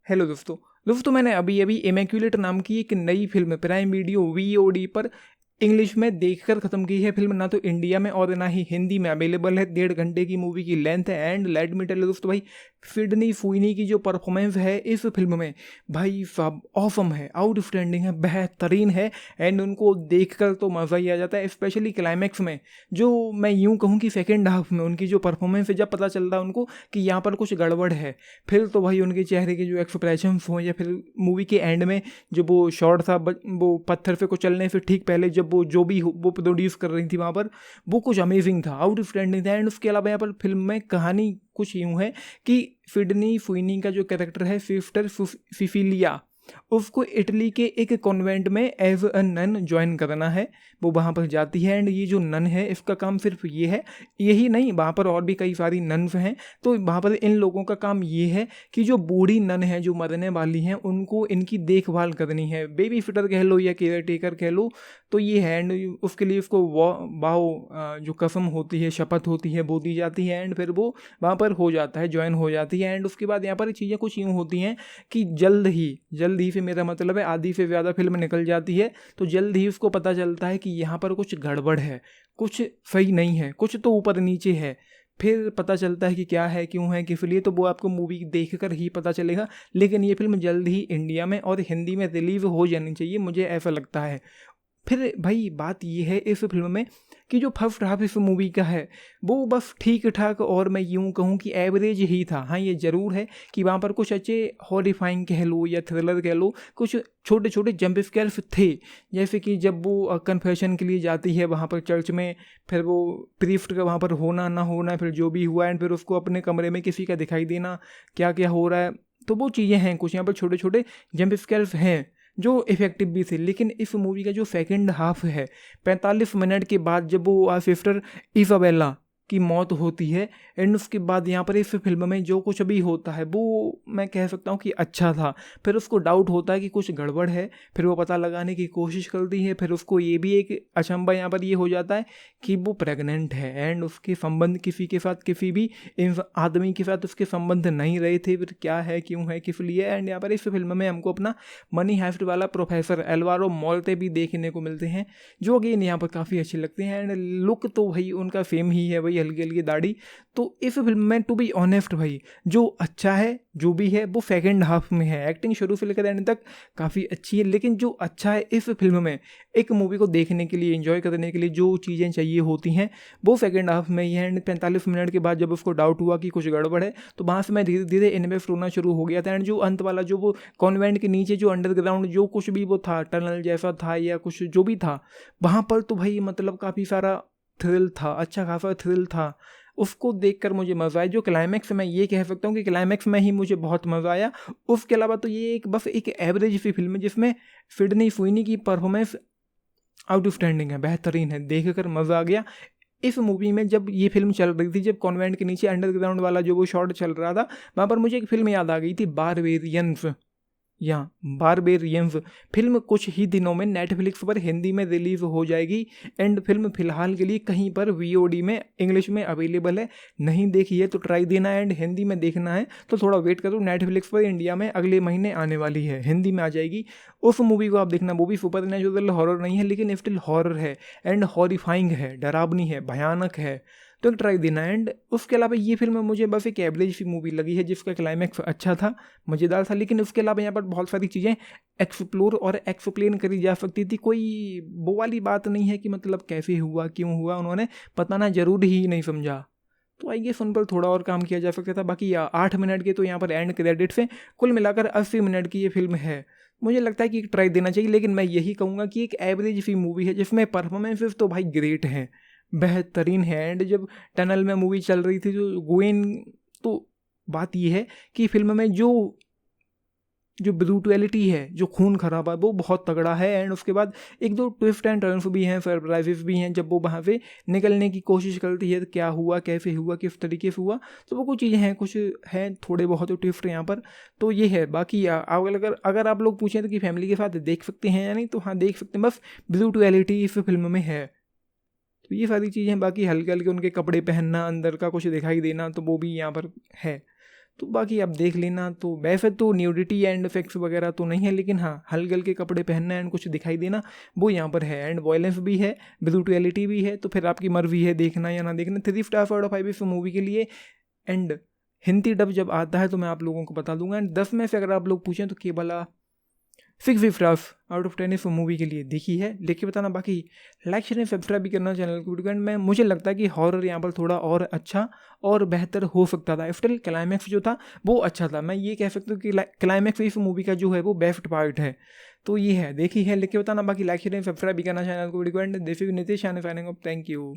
Hello दोस्तों मैंने अभी अभी इमैक्युलेट नाम की एक नई फिल्म प्राइम वीडियो वीओडी पर इंग्लिश में देखकर ख़त्म की है। फिल्म ना तो इंडिया में और ना ही हिंदी में अवेलेबल है। 1.5 घंटे की मूवी की लेंथ है and let me tell you दोस्तों भाई, सिडनी स्वीनी की जो परफॉर्मेंस है इस फिल्म में भाई साहब ऑसम है, आउटस्टैंडिंग है, बेहतरीन है एंड उनको देखकर तो मज़ा ही आ जाता है। स्पेशली क्लाइमैक्स में जो मैं यूँ कहूँ कि सेकेंड हाफ में उनकी जो परफॉर्मेंस है, जब पता चलता है उनको कि यहाँ पर कुछ गड़बड़ है, फिर तो भाई उनके चेहरे के जो एक्सप्रेशन हों या फिर मूवी के एंड में जो वो शॉट था वो पत्थर पे को चलने से ठीक पहले जब वो जो भी वो प्रोड्यूस कर रही थी वहाँ पर, वो कुछ अमेजिंग था, आउटस्टैंडिंग था। एंड उसके अलावा यहाँ पर फिल्म में कहानी कुछ यूँ है कि सिडनी स्वीनी का जो कैरेक्टर है सिस्टर सिसिलिया, उसको इटली के एक कॉन्वेंट में एज अ नन ज्वाइन करना है। वो वहाँ पर जाती है एंड ये जो नन है इसका काम सिर्फ ये है, यही नहीं वहाँ पर और भी कई सारी नन्स हैं। तो वहाँ पर इन लोगों का काम ये है कि जो बूढ़ी नन है जो मरने वाली हैं उनको इनकी देखभाल करनी है, बेबी सिटर कह लो या केयर टेकर कह लो, तो ये है। एंड उसके लिए उसको वाओ जो कसम होती है, शपथ होती है, वो दी जाती है एंड फिर वो वहाँ पर हो जाता है, ज्वाइन हो जाती है। एंड उसके बाद यहाँ पर चीज़ें कुछ यूँ होती हैं कि जल्द ही से मेरा मतलब है आधी से ज़्यादा फिल्म निकल जाती है, तो जल्द ही उसको पता चलता है कि यहाँ पर कुछ गड़बड़ है, कुछ सही नहीं है, कुछ तो ऊपर नीचे है। फिर पता चलता है कि क्या है, क्यों है, किस लिए, तो वो आपको मूवी देखकर ही पता चलेगा। लेकिन ये फिल्म जल्द ही इंडिया में और हिंदी में रिलीज हो जानी चाहिए, मुझे ऐसा लगता है। फिर भाई बात ये है इस फिल्म में कि जो फर्स्ट हाफ इस मूवी का है वो बस ठीक ठाक और मैं यूँ कहूँ कि एवरेज ही था। हाँ, ये ज़रूर है कि वहाँ पर कुछ अच्छे हॉरिफाइंग कह लो या थ्रिलर कह लो, कुछ छोटे छोटे जंप स्केर्स थे। जैसे कि जब वो कन्फेशन के लिए जाती है वहाँ पर चर्च में, फिर वो प्रीस्ट का वहाँ पर होना ना होना, फिर जो भी हुआ एंड फिर उसको अपने कमरे में किसी का दिखाई देना, क्या क्या हो रहा है, तो वो चीज़ें हैं कुछ यहाँ पर छोटे छोटे जंप स्केर्स हैं जो इफेक्टिव भी थे। लेकिन इस मूवी का जो सेकंड हाफ है 45 मिनट के बाद जब वो सिस्टर इसाबेला की मौत होती है एंड उसके बाद यहाँ पर इस फिल्म में जो कुछ भी होता है वो मैं कह सकता हूँ कि अच्छा था। फिर उसको डाउट होता है कि कुछ गड़बड़ है, फिर वो पता लगाने की कोशिश करती है, फिर उसको ये भी एक अचंभा यहाँ पर ये हो जाता है कि वो प्रेग्नेंट है एंड उसके संबंध किसी के साथ, किसी भी आदमी के साथ उसके संबंध नहीं रहे थे। फिर क्या है, क्यों है, किस लिए। एंड यहाँ पर इस फिल्म में हमको अपना मनी हाइस्ट वाला प्रोफेसर एल्वारो मोल्टे भी देखने को मिलते हैं, जो अगेन यहाँ पर काफ़ी अच्छे लगते हैं एंड लुक तो भाई उनका सेम ही है, भाई हल्की हल्की दाढ़ी। तो इस फिल्म में टू बी ऑनेस्ट भाई जो अच्छा है जो भी है वो सेकंड हाफ में है। एक्टिंग शुरू से लेकर एंड तक काफ़ी अच्छी है, लेकिन जो अच्छा है इस फिल्म में एक मूवी को देखने के लिए, एंजॉय करने के लिए जो चीज़ें चाहिए होती हैं वो सेकंड हाफ में ही है। एंड 45 मिनट के बाद जब उसको डाउट हुआ कि कुछ गड़बड़ है तो वहाँ से मैं धीरे धीरे इन्वेस्ट होना शुरू हो गया था। एंड जो अंत वाला जो वो कॉन्वेंट के नीचे जो अंडरग्राउंड जो कुछ भी वो था, टनल जैसा था या कुछ जो भी था, वहाँ पर तो भाई मतलब काफ़ी सारा थ्रिल था, अच्छा खासा थ्रिल था। उसको देखकर मुझे मज़ा आया। जो क्लाइमैक्स मैं ये कह सकता हूँ कि क्लाइमैक्स में ही मुझे बहुत मज़ा आया। उसके अलावा तो ये एक बस एक एवरेज सी फिल्म है जिसमें सिडनी स्वीनी की परफॉर्मेंस आउटस्टैंडिंग है, बेहतरीन है, देख कर मज़ा आ गया। इस मूवी में जब ये फिल्म चल रही थी, जब कॉन्वेंट के नीचे अंडरग्राउंड वाला जो वो शॉट चल रहा था, वहाँ पर मुझे एक फिल्म याद आ गई थी, बारबेरियंस या बारबेरियंस। फिल्म कुछ ही दिनों में नेटफ्लिक्स पर हिंदी में रिलीज हो जाएगी एंड फिल्म फिलहाल के लिए कहीं पर वीओडी में इंग्लिश में अवेलेबल है। नहीं देखी है तो ट्राई देना एंड हिंदी में देखना है तो थोड़ा वेट करो, नेटफ्लिक्स पर इंडिया में अगले महीने आने वाली है, हिंदी में आ जाएगी। उस मूवी को आप देखना। वो भी सुपर नेचुरल हॉरर नहीं है लेकिन स्टिल हॉरर है एंड हॉरिफाइंग है, डरावनी है, भयानक है, तो ट्राई देना। एंड उसके अलावा ये फिल्म मुझे बस एक एवरेज सी मूवी लगी है जिसका क्लाइमैक्स अच्छा था, मज़ेदार था, लेकिन उसके अलावा यहाँ पर बहुत सारी चीज़ें एक्सप्लोर और एक्सप्लेन करी जा सकती थी। कोई वो वाली बात नहीं है कि मतलब कैसे हुआ, क्यों हुआ, उन्होंने बताना जरूरी ही नहीं समझा, तो आई गेस उन पर थोड़ा और काम किया जा सकता था। बाकी 8 मिनट के तो यहाँ पर एंड क्रेडिट्स हैं, कुल मिलाकर 80 मिनट की ये फिल्म है। मुझे लगता है कि एक ट्राई देना चाहिए, लेकिन मैं यही कहूँगा कि एक एवरेज सी मूवी है जिसमें परफॉर्मेंसेस तो भाई ग्रेट हैं, बेहतरीन है। एंड जब टनल में मूवी चल रही थी तो गोइन, तो बात यह है कि फिल्म में जो जो ब्रूटैलिटी है, जो खून खराबा है वो बहुत तगड़ा है। एंड उसके बाद एक दो ट्विस्ट एंड टर्न्स भी हैं, सरप्राइजेस भी हैं, जब वो वहाँ से निकलने की कोशिश करती है, क्या हुआ, कैसे हुआ, किस तरीके से हुआ, तो वो कुछ चीज़ें हैं, कुछ हैं थोड़े बहुत ट्विस्ट यहाँ पर, तो ये है। बाकी अगर आप लोग पूछें तो कि फैमिली के साथ देख सकते हैं या नहीं, तो हाँ देख सकते हैं, बस ब्रूटैलिटी इस फिल्म में है, तो ये सारी चीज़ें। बाकी हल्के हल्के उनके कपड़े पहनना, अंदर का कुछ दिखाई देना, तो वो भी यहाँ पर है। तो बाकी आप देख लेना। तो वैसे तो न्यूडिटी एंड इफेक्ट्स वगैरह तो नहीं है, लेकिन हाँ हल्के हल्के कपड़े पहनना एंड कुछ दिखाई देना वो यहाँ पर है, एंड वॉयलेंस भी है, ब्रूटैलिटी भी है। तो फिर आपकी मर्जी है देखना या ना देखना। 3 स्टार आउट ऑफ 5 इस मूवी के लिए। एंड हिंदी डब जब आता है तो मैं आप लोगों को बता दूंगा। एंड 10 में से अगर आप लोग पूछें तो केवल 6 स्टार्स आउट ऑफ 10 इस मूवी के लिए देखी है। लेके बताना, बाकी लाइक शेयर सब्सक्राइब भी करना चैनल को। एंड मैं मुझे लगता है कि हॉरर यहाँ पर थोड़ा और अच्छा और बेहतर हो सकता था। स्टिल क्लाइमैक्स जो था वो अच्छा था। मैं ये कह सकता हूँ कि क्लाइमैक्स इस मूवी का जो है वो बेस्ट पार्ट है। तो ये है, देखी है, लेके बताना। बाकी लाइक शेयर सब्सक्राइब भी करना चैनल को। And this is Nitish signing off. Thank you.